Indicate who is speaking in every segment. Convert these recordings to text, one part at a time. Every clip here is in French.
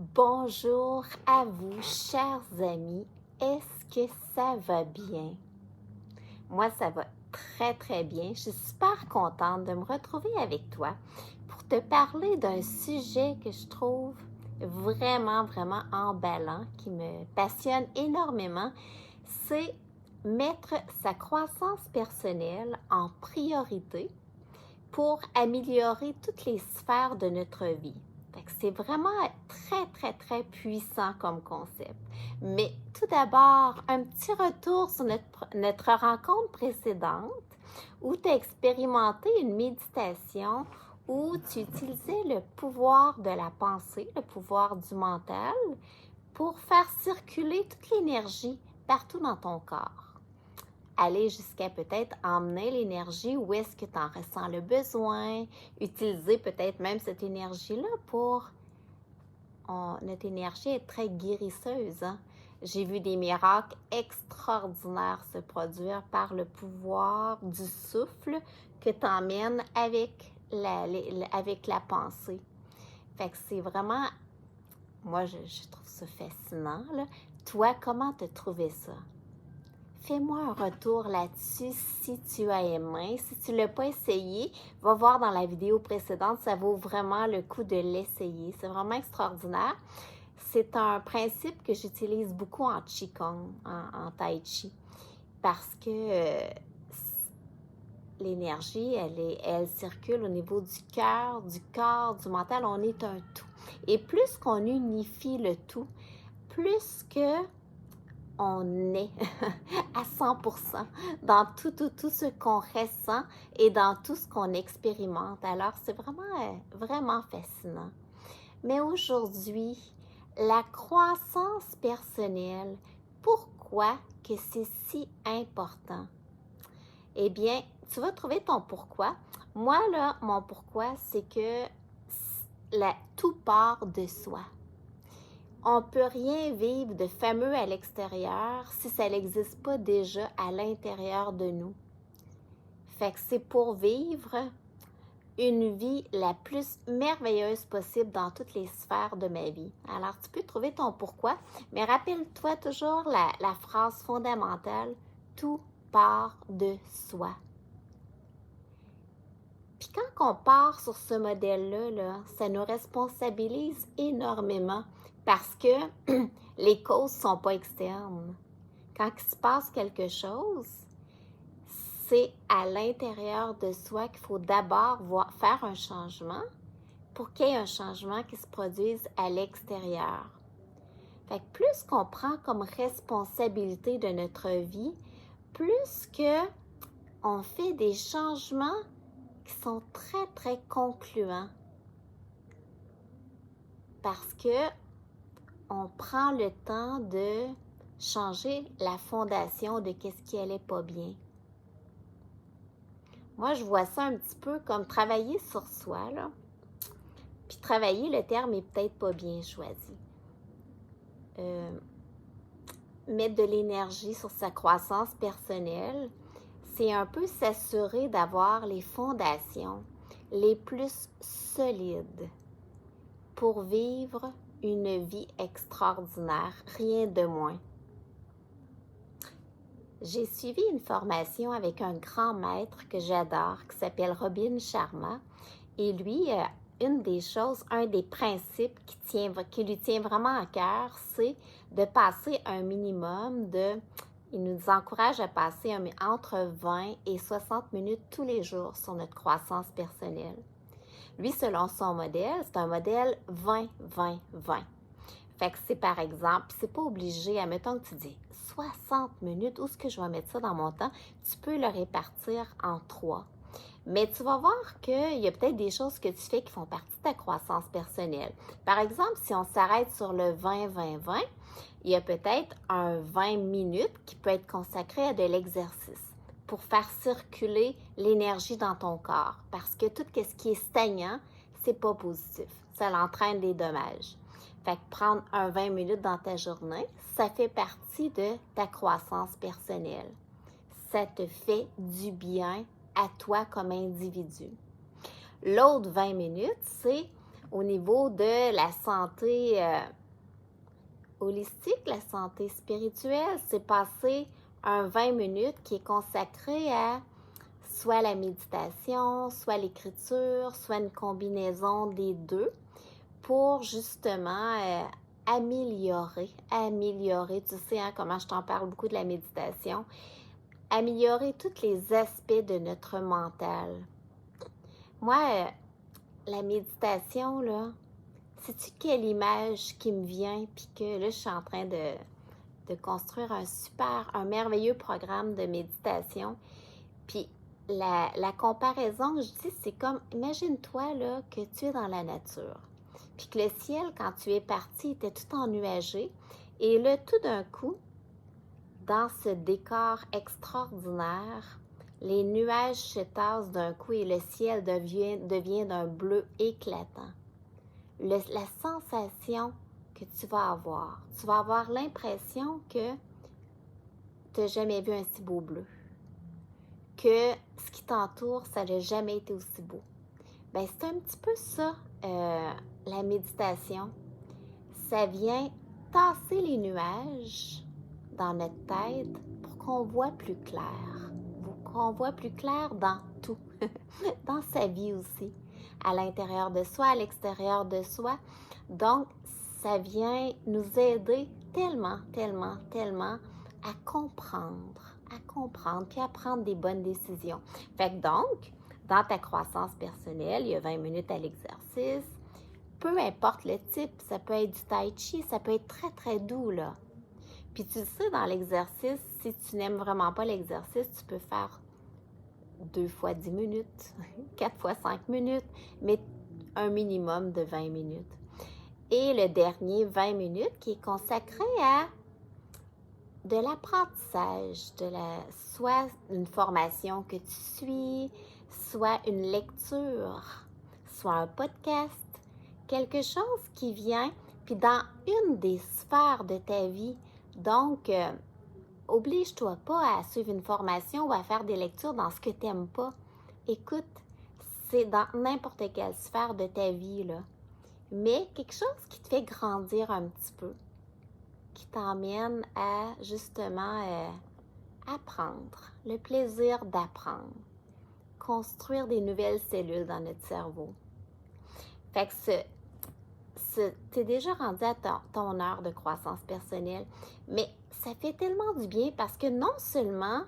Speaker 1: Bonjour à vous, chers amis. Est-ce que ça va bien? Moi, ça va très, très bien. Je suis super contente de me retrouver avec toi pour te parler d'un sujet que je trouve vraiment, vraiment emballant, qui me passionne énormément. C'est mettre sa croissance personnelle en priorité pour améliorer toutes les sphères de notre vie. C'est vraiment très, très, très puissant comme concept. Mais tout d'abord, un petit retour sur notre rencontre précédente où tu as expérimenté une méditation où tu utilisais le pouvoir de la pensée, le pouvoir du mental, pour faire circuler toute l'énergie partout dans ton corps. Aller jusqu'à peut-être emmener l'énergie où est-ce que tu en ressens le besoin, utiliser peut-être même cette énergie-là pour... notre énergie est très guérisseuse. Hein? J'ai vu des miracles extraordinaires se produire par le pouvoir du souffle que tu emmènes avec la pensée. Fait que c'est vraiment... Moi, je trouve ça fascinant. Là. Toi, comment tu as trouvé ça? Fais-moi un retour là-dessus si tu as aimé. Si tu ne l'as pas essayé, va voir dans la vidéo précédente, ça vaut vraiment le coup de l'essayer. C'est vraiment extraordinaire. C'est un principe que j'utilise beaucoup en Qigong, en Tai Chi, parce que l'énergie, elle circule au niveau du cœur, du corps, du mental. On est un tout. Et plus qu'on unifie le tout, plus que on est à 100% dans tout ce qu'on ressent et dans tout ce qu'on expérimente. Alors, c'est vraiment, vraiment fascinant. Mais aujourd'hui, la croissance personnelle, pourquoi que c'est si important? Eh bien, tu vas trouver ton pourquoi. Moi, là, mon pourquoi, c'est que tout part de soi. On ne peut rien vivre de fameux à l'extérieur si ça n'existe pas déjà à l'intérieur de nous. Fait que c'est pour vivre une vie la plus merveilleuse possible dans toutes les sphères de ma vie. Alors, tu peux trouver ton pourquoi, mais rappelle-toi toujours la phrase fondamentale, tout part de soi. Puis quand on part sur ce modèle-là, ça nous responsabilise énormément parce que les causes ne sont pas externes. Quand il se passe quelque chose, c'est à l'intérieur de soi qu'il faut d'abord faire un changement pour qu'il y ait un changement qui se produise à l'extérieur. Fait que plus qu'on prend comme responsabilité de notre vie, plus qu'on fait des changements qui sont très, très concluants. Parce que on prend le temps de changer la fondation de qu'est-ce qui allait pas bien. Moi, je vois ça un petit peu comme travailler sur soi, là. Puis travailler, le terme est peut-être pas bien choisi. Mettre de l'énergie sur sa croissance personnelle, c'est un peu s'assurer d'avoir les fondations les plus solides pour vivre une vie extraordinaire, rien de moins. J'ai suivi une formation avec un grand maître que j'adore, qui s'appelle Robin Sharma. Et lui, une des choses, un des principes qui lui tient vraiment à cœur, c'est de passer un minimum il nous encourage à passer entre 20 et 60 minutes tous les jours sur notre croissance personnelle. Lui, selon son modèle, c'est un modèle 20-20-20. Fait que c'est par exemple, c'est pas obligé, admettons que tu dis 60 minutes, où est-ce que je vais mettre ça dans mon temps? Tu peux le répartir en 3. Mais tu vas voir qu'il y a peut-être des choses que tu fais qui font partie de ta croissance personnelle. Par exemple, si on s'arrête sur le 20-20-20, il y a peut-être un 20 minutes qui peut être consacré à de l'exercice pour faire circuler l'énergie dans ton corps. Parce que tout ce qui est stagnant, c'est pas positif. Ça l'entraîne des dommages. Fait que prendre un 20 minutes dans ta journée, ça fait partie de ta croissance personnelle. Ça te fait du bien à toi comme individu. L'autre 20 minutes, c'est au niveau de la santé holistique, la santé spirituelle, c'est passer un 20 minutes qui est consacré à soit la méditation, soit l'écriture, soit une combinaison des deux pour justement améliorer, tu sais hein, comment je t'en parle beaucoup de la méditation, améliorer tous les aspects de notre mental. Moi, la méditation, là, sais-tu quelle image qui me vient, puis que là, je suis en train de construire un merveilleux programme de méditation. Puis la comparaison que je dis, c'est comme, imagine-toi là que tu es dans la nature, puis que le ciel, quand tu es parti, était tout ennuagé, et là, tout d'un coup, dans ce décor extraordinaire, les nuages se tassent d'un coup et le ciel devient d'un bleu éclatant. La sensation que tu vas avoir l'impression que tu n'as jamais vu un si beau bleu, que ce qui t'entoure, ça n'a jamais été aussi beau. Bien, c'est un petit peu ça, la méditation. Ça vient tasser les nuages dans notre tête pour qu'on voit plus clair, qu'on voit plus clair dans tout, dans sa vie aussi, à l'intérieur de soi, à l'extérieur de soi. Donc, ça vient nous aider tellement, tellement, tellement à comprendre, puis à prendre des bonnes décisions. Fait que donc, dans ta croissance personnelle, il y a 20 minutes à l'exercice, peu importe le type, ça peut être du tai chi, ça peut être très, très doux, là. Puis tu sais, dans l'exercice, si tu n'aimes vraiment pas l'exercice, tu peux faire 2 fois 10 minutes, 4 fois 5 minutes, mais un minimum de 20 minutes. Et le dernier 20 minutes qui est consacré à de l'apprentissage, soit une formation que tu suis, soit une lecture, soit un podcast, quelque chose qui vient, puis dans une des sphères de ta vie. Donc, oblige-toi pas à suivre une formation ou à faire des lectures dans ce que tu n'aimes pas. Écoute, c'est dans n'importe quelle sphère de ta vie, là. Mais quelque chose qui te fait grandir un petit peu, qui t'emmène à justement apprendre, le plaisir d'apprendre, construire des nouvelles cellules dans notre cerveau. Fait que t'es déjà rendu à ton heure de croissance personnelle, mais ça fait tellement du bien parce que non seulement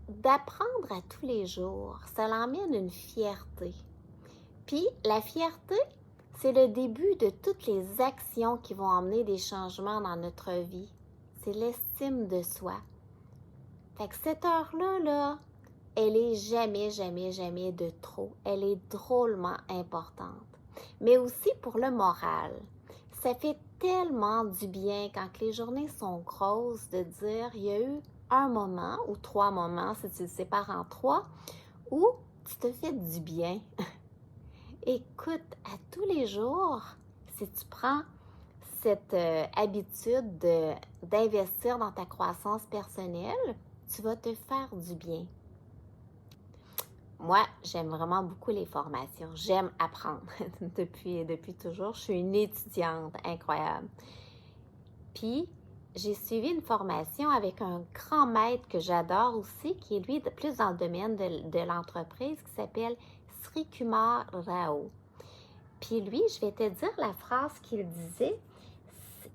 Speaker 1: d'apprendre à tous les jours, ça l'emmène une fierté. Puis la fierté, c'est le début de toutes les actions qui vont emmener des changements dans notre vie. C'est l'estime de soi. Fait que cette heure-là, là, elle est jamais, jamais, jamais de trop. Elle est drôlement importante. Mais aussi pour le moral. Ça fait tellement du bien quand les journées sont grosses de dire il y a eu un moment ou 3 moments, si tu le sépares en 3, où tu te fais du bien. Écoute, à tous les jours, si tu prends cette habitude d'investir dans ta croissance personnelle, tu vas te faire du bien. Moi, j'aime vraiment beaucoup les formations. J'aime apprendre depuis toujours. Je suis une étudiante incroyable. Puis, j'ai suivi une formation avec un grand maître que j'adore aussi, qui est lui plus dans le domaine de l'entreprise, qui s'appelle Sri Kumar Rao. Puis lui, je vais te dire la phrase qu'il disait.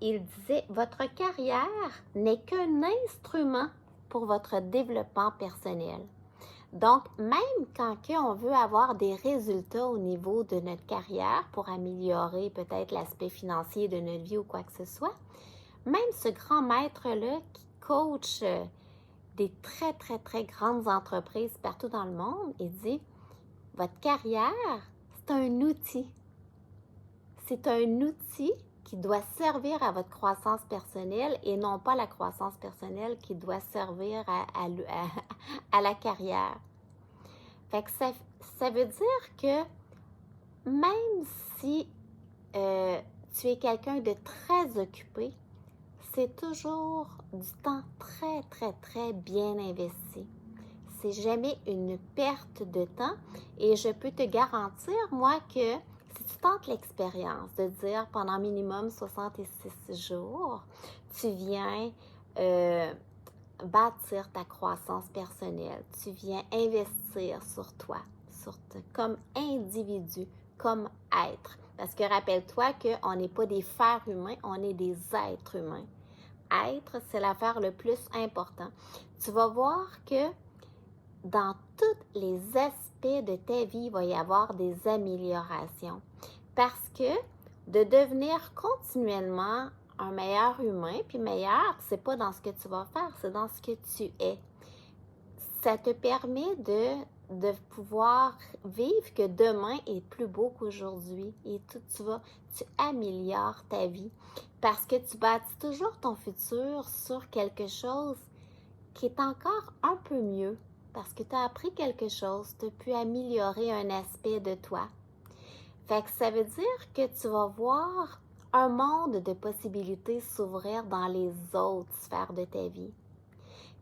Speaker 1: Il disait « Votre carrière n'est qu'un instrument pour votre développement personnel. » Donc, même quand on veut avoir des résultats au niveau de notre carrière pour améliorer peut-être l'aspect financier de notre vie ou quoi que ce soit, même ce grand maître-là qui coach des très, très, très grandes entreprises partout dans le monde, il dit « Votre carrière, c'est un outil. C'est un outil qui doit servir à votre croissance personnelle et non pas la croissance personnelle qui doit servir à la carrière. » Fait que ça veut dire que même si tu es quelqu'un de très occupé, c'est toujours du temps très, très, très bien investi. c'est jamais une perte de temps et je peux te garantir, moi, que si tu tentes l'expérience de dire pendant minimum 66 jours, tu viens bâtir ta croissance personnelle, tu viens investir sur toi, comme individu, comme être. Parce que rappelle-toi qu'on n'est pas des fers humains, on est des êtres humains. Être, c'est l'affaire le plus important. Tu vas voir que dans tous les aspects de ta vie, il va y avoir des améliorations. Parce que de devenir continuellement un meilleur humain, puis meilleur, c'est pas dans ce que tu vas faire, c'est dans ce que tu es. Ça te permet de pouvoir vivre que demain est plus beau qu'aujourd'hui et tu améliores ta vie parce que tu bâtis toujours ton futur sur quelque chose qui est encore un peu mieux parce que tu as appris quelque chose, tu as pu améliorer un aspect de toi. Fait que ça veut dire que tu vas voir un monde de possibilités s'ouvrir dans les autres sphères de ta vie.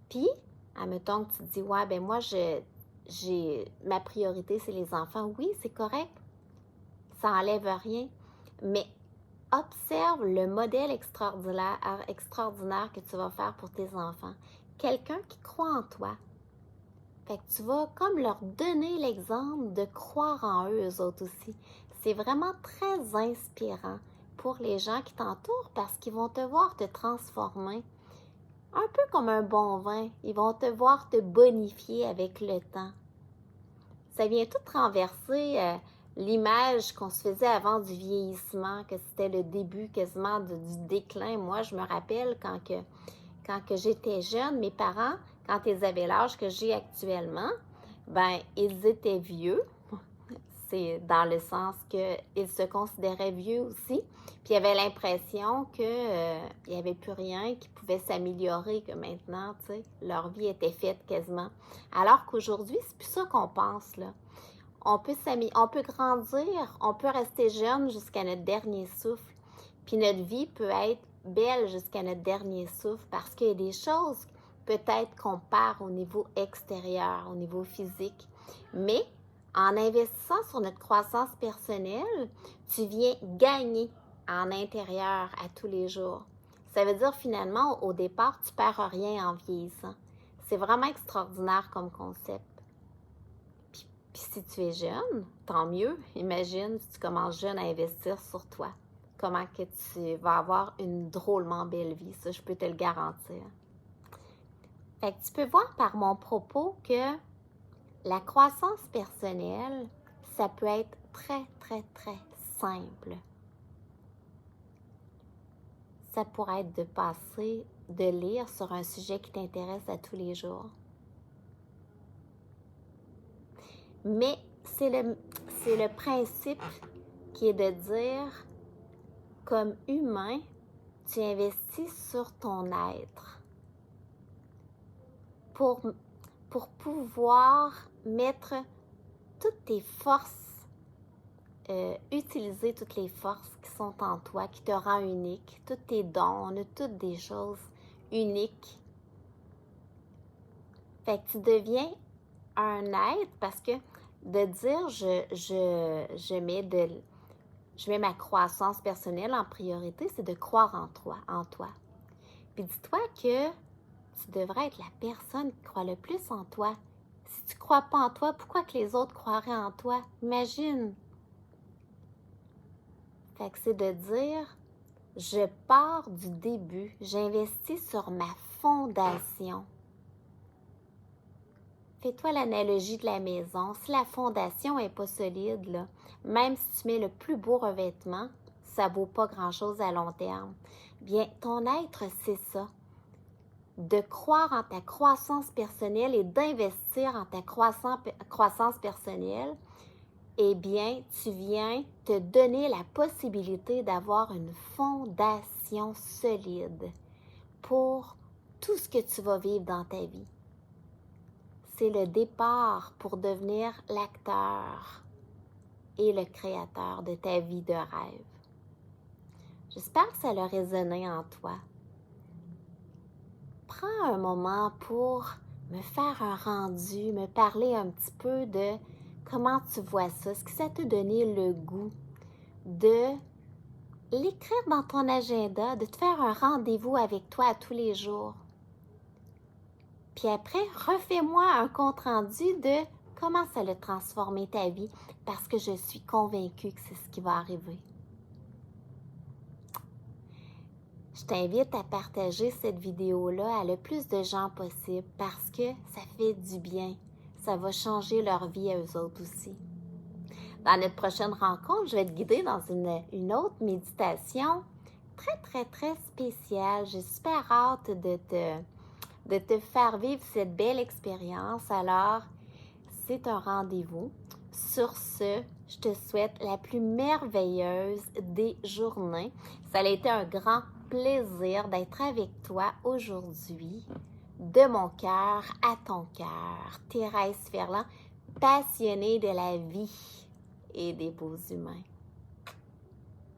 Speaker 1: Puis, admettons que tu te dis, ouais, ben moi, ma priorité, c'est les enfants. Oui, c'est correct. Ça n'enlève rien. Mais observe le modèle extraordinaire que tu vas faire pour tes enfants. Quelqu'un qui croit en toi. Fait que tu vas comme leur donner l'exemple de croire en eux, eux autres aussi. C'est vraiment très inspirant pour les gens qui t'entourent parce qu'ils vont te voir te transformer. Un peu comme un bon vin, ils vont te voir te bonifier avec le temps. Ça vient tout renverser l'image qu'on se faisait avant du vieillissement, que c'était le début quasiment du déclin. Moi, je me rappelle quand que j'étais jeune, mes parents, quand ils avaient l'âge que j'ai actuellement, ben ils étaient vieux. C'est dans le sens qu'ils se considéraient vieux aussi. Puis ils avaient l'impression qu'il n'y avait plus rien qui pouvait s'améliorer, que maintenant, tu sais, leur vie était faite quasiment. Alors qu'aujourd'hui, c'est plus ça qu'on pense, là. On peut grandir, on peut rester jeune jusqu'à notre dernier souffle. Puis notre vie peut être belle jusqu'à notre dernier souffle parce qu'il y a des choses peut-être qu'on perd au niveau extérieur, au niveau physique. Mais en investissant sur notre croissance personnelle, tu viens gagner en intérieur à tous les jours. Ça veut dire finalement, au départ, tu ne perds rien en vieillissant. C'est vraiment extraordinaire comme concept. Puis si tu es jeune, tant mieux. Imagine si tu commences jeune à investir sur toi. Comment que tu vas avoir une drôlement belle vie. Ça, je peux te le garantir. Fait que tu peux voir par mon propos que la croissance personnelle, ça peut être très, très, très simple. Ça pourrait être de lire sur un sujet qui t'intéresse à tous les jours. Mais c'est le principe qui est de dire, comme humain, tu investis sur ton être pour pouvoir mettre toutes tes forces, utiliser toutes les forces qui sont en toi, qui te rend unique, tous tes dons, on a toutes des choses uniques. Fait que tu deviens un être parce que de dire je mets ma croissance personnelle en priorité, c'est de croire en toi. Puis dis-toi que tu devrais être la personne qui croit le plus en toi. Si tu ne crois pas en toi, pourquoi que les autres croiraient en toi? Imagine. Fait que c'est de dire, je pars du début, j'investis sur ma fondation. Fais-toi l'analogie de la maison. Si la fondation n'est pas solide, là, même si tu mets le plus beau revêtement, ça ne vaut pas grand-chose à long terme. Bien, ton être, c'est ça. De croire en ta croissance personnelle et d'investir en ta croissance personnelle, eh bien, tu viens te donner la possibilité d'avoir une fondation solide pour tout ce que tu vas vivre dans ta vie. C'est le départ pour devenir l'acteur et le créateur de ta vie de rêve. J'espère que ça a résonné en toi. Prends un moment pour me faire un rendu, me parler un petit peu de comment tu vois ça. Est-ce que ça t'a donné le goût de l'écrire dans ton agenda, de te faire un rendez-vous avec toi à tous les jours? Puis après, refais-moi un compte-rendu de comment ça a transformé ta vie, parce que je suis convaincue que c'est ce qui va arriver. Je t'invite à partager cette vidéo-là à le plus de gens possible parce que ça fait du bien. Ça va changer leur vie à eux autres aussi. Dans notre prochaine rencontre, je vais te guider dans une autre méditation très, très, très spéciale. J'ai super hâte de te faire vivre cette belle expérience. Alors, c'est un rendez-vous. Sur ce, je te souhaite la plus merveilleuse des journées. Ça a été un grand plaisir d'être avec toi aujourd'hui. De mon cœur à ton cœur, Thérèse Ferland, passionnée de la vie et des beaux humains.